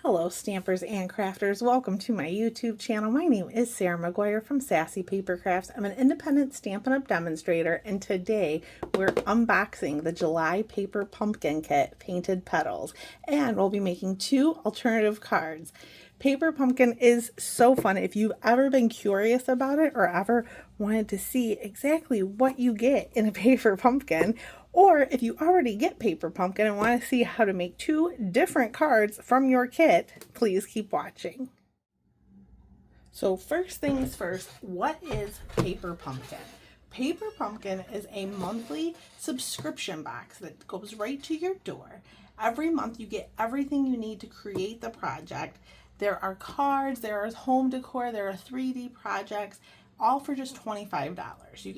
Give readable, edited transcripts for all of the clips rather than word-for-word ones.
Hello stampers and crafters, welcome to my YouTube channel. My name is Sarah McGuire from Sassy Paper Crafts. I'm an independent Stampin' Up! Demonstrator, and today we're unboxing the July Paper Pumpkin Kit Painted Petals, and we'll be making two alternative cards. Paper Pumpkin is so fun. If you've ever been curious about it or ever wanted to see exactly what you get in a paper pumpkin, or if you already get paper pumpkin and want to see how to make two different cards from your kit, please keep watching. So first things first, what is paper pumpkin? Paper pumpkin is a monthly subscription box that goes right to your door. Every month you get everything you need to create the project. There are cards, there is home decor, there are 3D projects, all for just $25.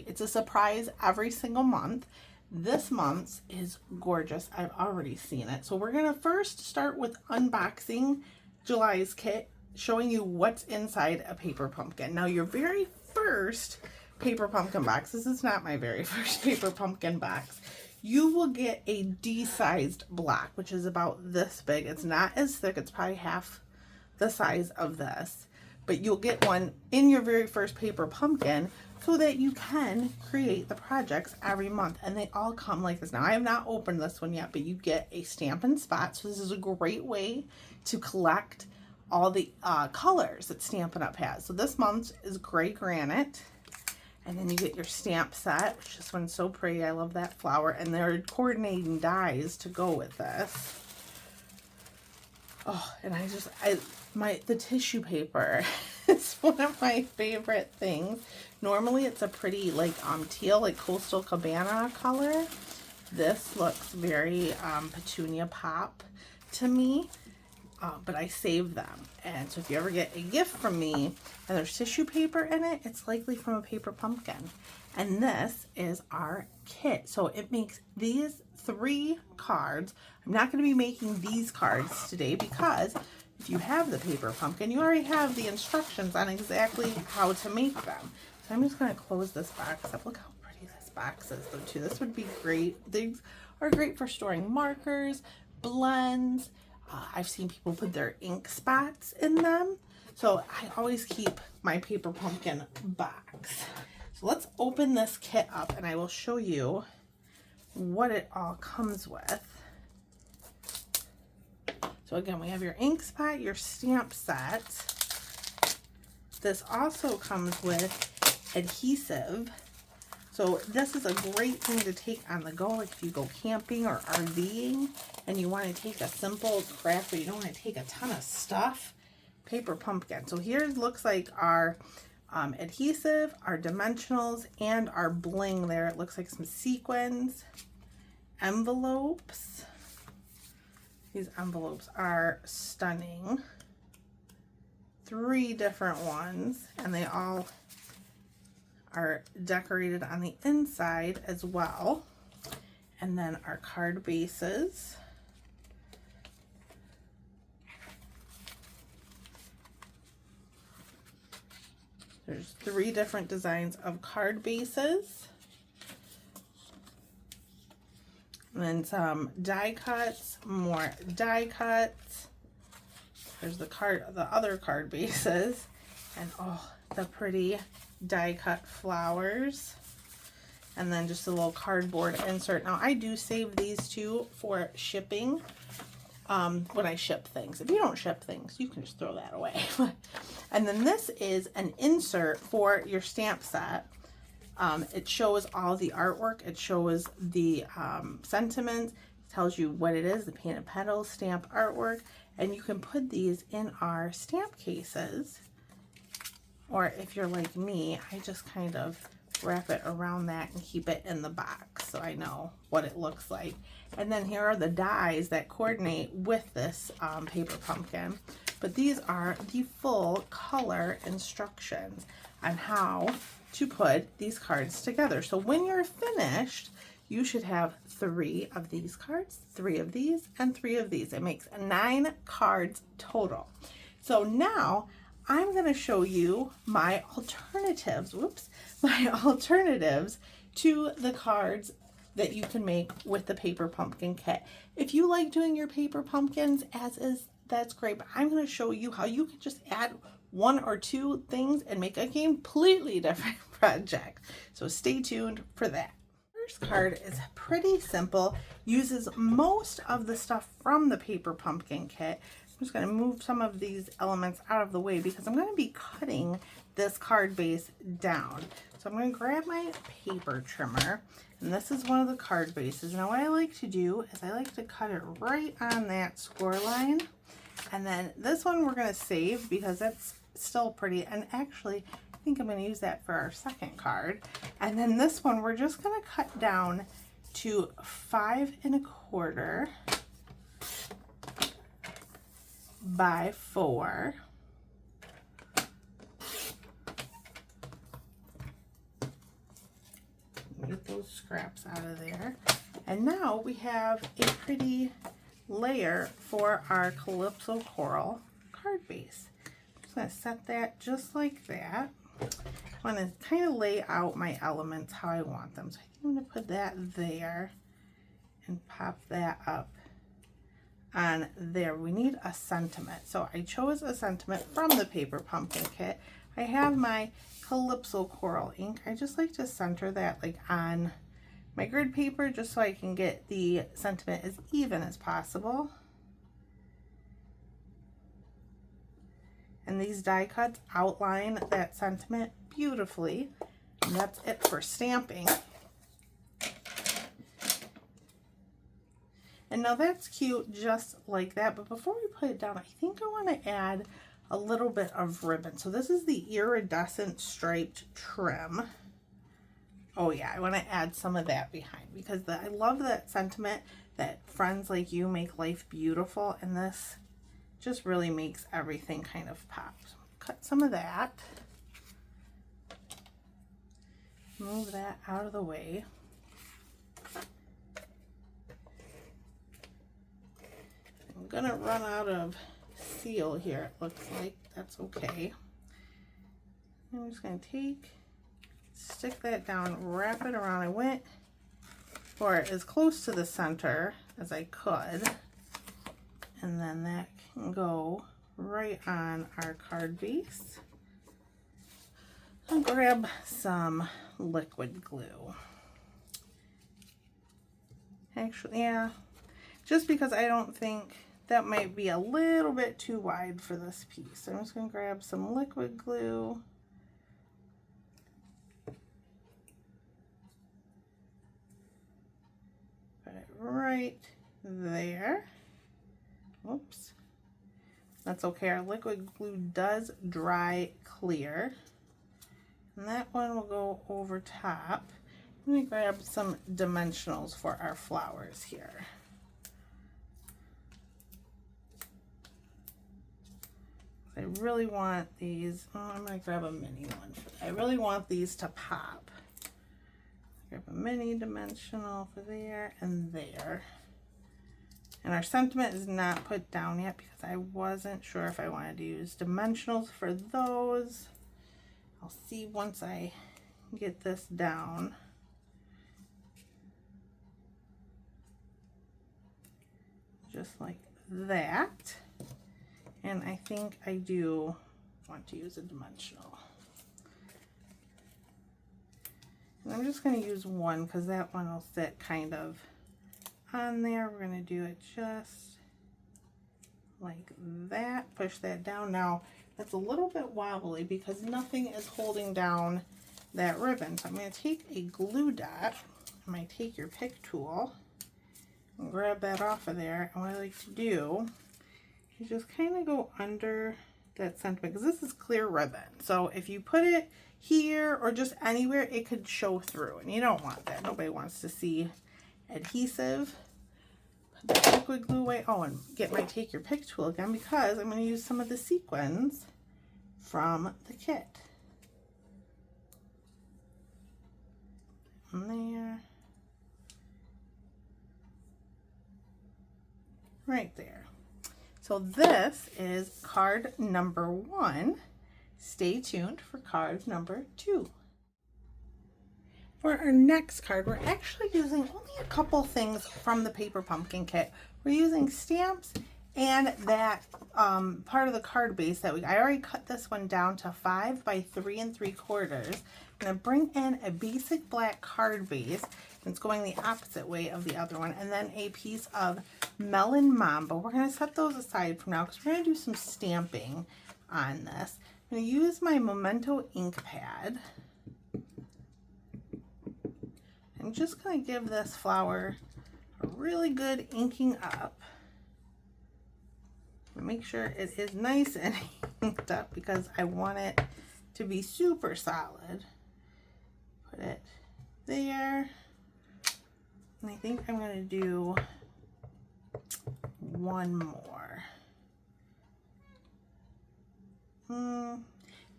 It's a surprise every single month. This month's is gorgeous. I've already seen it. So we're going to first start with unboxing July's kit, showing you what's inside a paper pumpkin. Now your very first paper pumpkin box, this is not my very first paper pumpkin box, you will get a D-sized block, which is about this big. It's not as thick, it's probably half the size of this, but you'll get one in your very first paper pumpkin so that you can create the projects every month, and they all come like this. Now I have not opened this one yet, but you get a Stampin' Spot, so this is a great way to collect all the colors that Stampin' Up! Has. So this month is Gray Granite, and then you get your stamp set, which this one's so pretty. I love that flower, and there are coordinating dies to go with this. Oh, and the tissue paper is one of my favorite things. Normally it's a pretty teal, like Coastal Cabana color. This looks very petunia pop to me, but I save them. And so if you ever get a gift from me and there's tissue paper in it, it's likely from a paper pumpkin. And this is our kit. So it makes these 3 cards. I'm not going to be making these cards today because if you have the paper pumpkin, you already have the instructions on exactly how to make them. So I'm just going to close this box up. Look how pretty this box is though too. This would be great. These are great for storing markers, blends. I've seen people put their ink spots in them. So I always keep my paper pumpkin box. So let's open this kit up and I will show you what it all comes with. So again, we have your ink spot, your stamp set. This also comes with adhesive. So this is a great thing to take on the go, like if you go camping or RVing and you want to take a simple craft, but you don't want to take a ton of stuff. Paper pumpkin. So here it looks like our adhesive, our dimensionals, and our bling there. It looks like some sequins, envelopes. These envelopes are stunning. 3 different ones, and they all are decorated on the inside as well. And then our card bases. There's 3 different designs of card bases. And then some die cuts, more die cuts. There's the other card bases, and oh, the pretty die cut flowers. And then just a little cardboard insert. Now I do save these 2 for shipping when I ship things. If you don't ship things, you can just throw that away. And then this is an insert for your stamp set. It shows all the artwork. It shows the sentiments. It tells you what it is, the painted petals, stamp artwork. And you can put these in our stamp cases. Or if you're like me, I just kind of wrap it around that and keep it in the box so I know what it looks like. And then here are the dies that coordinate with this paper pumpkin. But these are the full color instructions on how to put these cards together. So when you're finished, you should have 3 of these cards, 3 of these, and 3 of these. It makes 9 cards total. So now I'm going to show you my alternatives, my alternatives to the cards that you can make with the paper pumpkin kit. If you like doing your paper pumpkins as is, that's great, but I'm going to show you how you can just add 1 or 2 things and make a completely different project. So stay tuned for that. First card is pretty simple, uses most of the stuff from the paper pumpkin kit. I'm just going to move some of these elements out of the way because I'm going to be cutting this card base down. So I'm going to grab my paper trimmer, and this is one of the card bases. Now what I like to do is I like to cut it right on that score line, and then this one we're going to save because that's still pretty, and actually I think I'm going to use that for our second card. And then this one we're just going to cut down to 5 1/4 by 4. Get those scraps out of there. And now we have a pretty layer for our Calypso Coral card base. I'm just going to set that just like that. I want to kind of lay out my elements how I want them. So I think I'm going to put that there and pop that up on there. We need a sentiment. So I chose a sentiment from the paper pumpkin kit. I have my Calypso Coral ink. I just like to center that like on my grid paper just so I can get the sentiment as even as possible. And these die cuts outline that sentiment beautifully. And that's it for stamping. And now that's cute just like that, but before we put it down, I think I want to add a little bit of ribbon. So this is the iridescent striped trim. Oh yeah, I want to add some of that behind because I love that sentiment that friends like you make life beautiful, and this just really makes everything kind of pop. So cut some of that. Move that out of the way. I'm gonna run out of seal here, it looks like. That's okay. I'm just gonna stick that down, wrap it around. I went for as close to the center as I could, and then that can go right on our card base. I'll grab some liquid glue. Actually, yeah, just because I don't think that might be a little bit too wide for this piece. So I'm just going to grab some liquid glue. Put it right there. Oops. That's okay. Our liquid glue does dry clear. And that one will go over top. Let me grab some dimensionals for our flowers here. I really want these, I'm going to grab a mini one for that. I really want these to pop. Grab a mini dimensional for there and there. And our sentiment is not put down yet because I wasn't sure if I wanted to use dimensionals for those. I'll see once I get this down. Just like that. And I think I do want to use a dimensional. And I'm just going to use one because that one will sit kind of on there. We're going to do it just like that. Push that down. Now, that's a little bit wobbly because nothing is holding down that ribbon. So I'm going to take a glue dot. I might take your pick tool and grab that off of there. And what I like to do, you just kind of go under that sentiment because this is clear ribbon. So if you put it here or just anywhere, it could show through, and you don't want that. Nobody wants to see adhesive. Put that liquid glue away. Oh, and take your pick tool again because I'm going to use some of the sequins from the kit. And there. Right there. So this is card number 1. Stay tuned for card number 2. For our next card, we're actually using only a couple things from the paper pumpkin kit. We're using stamps And that part of the card base that I already cut this one down to 5 by 3 3/4. I'm going to bring in a basic black card base. It's going the opposite way of the other one. And then a piece of Melon Mambo. We're going to set those aside for now because we're going to do some stamping on this. I'm going to use my Memento ink pad. I'm just going to give this flower a really good inking up. Make sure it is nice and inked up because I want it to be super solid. Put it there. And I think I'm going to do one more.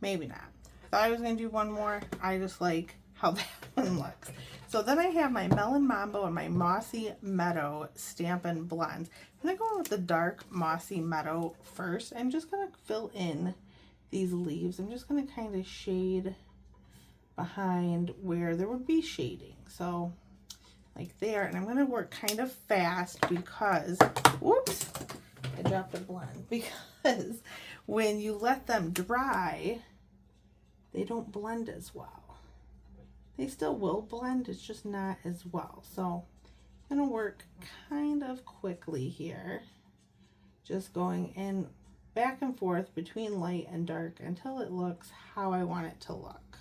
Maybe not. Thought I was going to do one more. I just like how that one looks. So then I have my Melon Mambo and my Mossy Meadow Stampin' Blends. I'm going to go with the dark Mossy Meadow first. I'm just going to fill in these leaves. I'm just going to kind of shade behind where there would be shading. So like there, and I'm going to work kind of fast because, whoops, I dropped a blend, because when you let them dry, they don't blend as well. They still will blend, it's just not as well. So I'm going to work kind of quickly here, just going in back and forth between light and dark until it looks how I want it to look.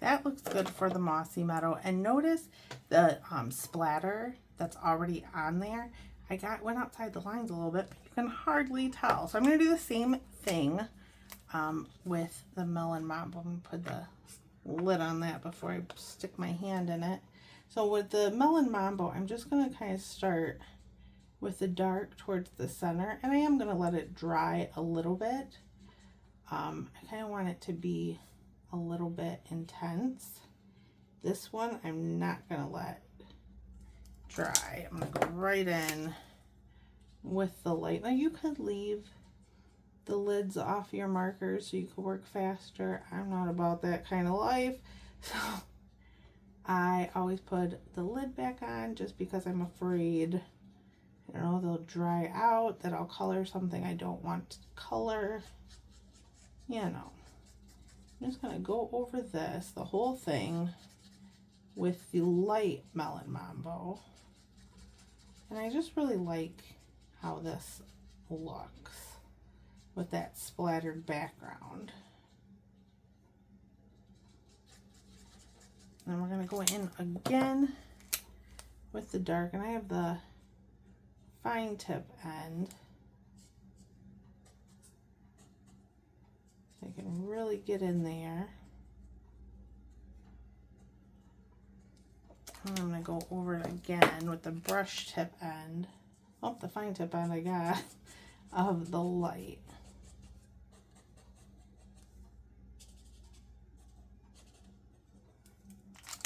That looks good for the Mossy Meadow. And notice the splatter that's already on there. Went outside the lines a little bit, but you can hardly tell. So I'm going to do the same thing with the Melon Mambo. I'm going to put the lid on that before I stick my hand in it. So with the Melon Mambo, I'm just going to kind of start with the dark towards the center, and I am going to let it dry a little bit. I kind of want it to be a little bit intense. This one I'm not going to let dry. I'm going to go right in with the light. Now you could leave the lids off your markers so you could work faster. I'm not about that kind of life, so I always put the lid back on just because I'm afraid, I don't know, they'll dry out, that I'll color something I don't want to color. You know, I'm just going to go over this, the whole thing, with the light Melon Mambo. And I just really like how this looks with that splattered background. And we're going to go in again with the dark, and I have the fine tip end. So I can really get in there. And I'm going to go over it again with the brush tip end. Oh, the fine tip end I got of the light.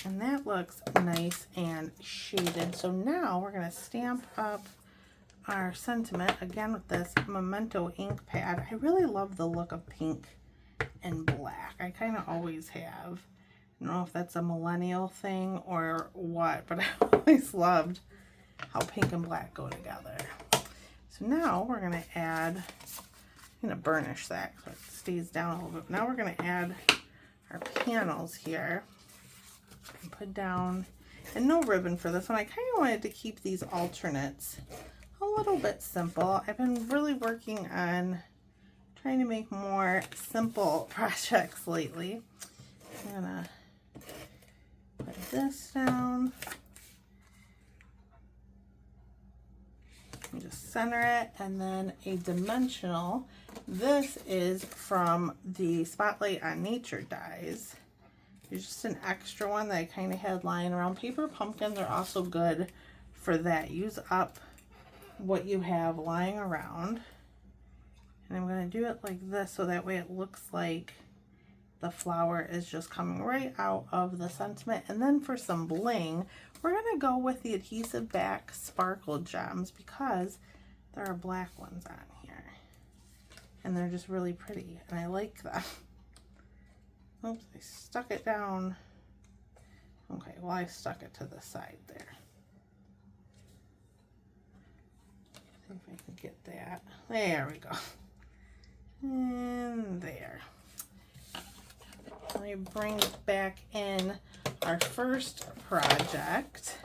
And that looks nice and shaded. So now we're going to stamp up our sentiment again with this Memento ink pad. I really love the look of pink and black. I kind of always have. I don't know if that's a millennial thing or what, but I always loved how pink and black go together. So now we're going to add, I'm going to burnish that so it stays down a little bit. Now we're going to add our panels here. And put down, and no ribbon for this one. I kind of wanted to keep these alternates a little bit simple. I've been really working on trying to make more simple projects lately. I'm gonna put this down and just center it, and then a dimensional. This is from the Spotlight on Nature dies. There's just an extra one that I kind of had lying around. Paper pumpkins are also good for that. Use up what you have lying around. And I'm going to do it like this so that way it looks like the flower is just coming right out of the sentiment. And then for some bling, we're going to go with the adhesive back sparkle gems because there are black ones on here. And they're just really pretty. And I like them. Oops, I stuck it down. Okay, well, I stuck it to the side there. I can get that. There we go. And there. Let me bring back in our first project.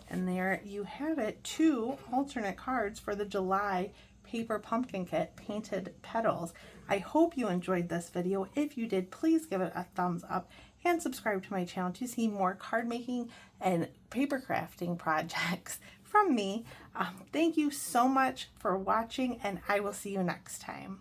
And there you have it, 2 alternate cards for the July Paper Pumpkin Kit Painted Petals. I hope you enjoyed this video. If you did, please give it a thumbs up and subscribe to my channel to see more card making and paper crafting projects from me. Thank you so much for watching, and I will see you next time.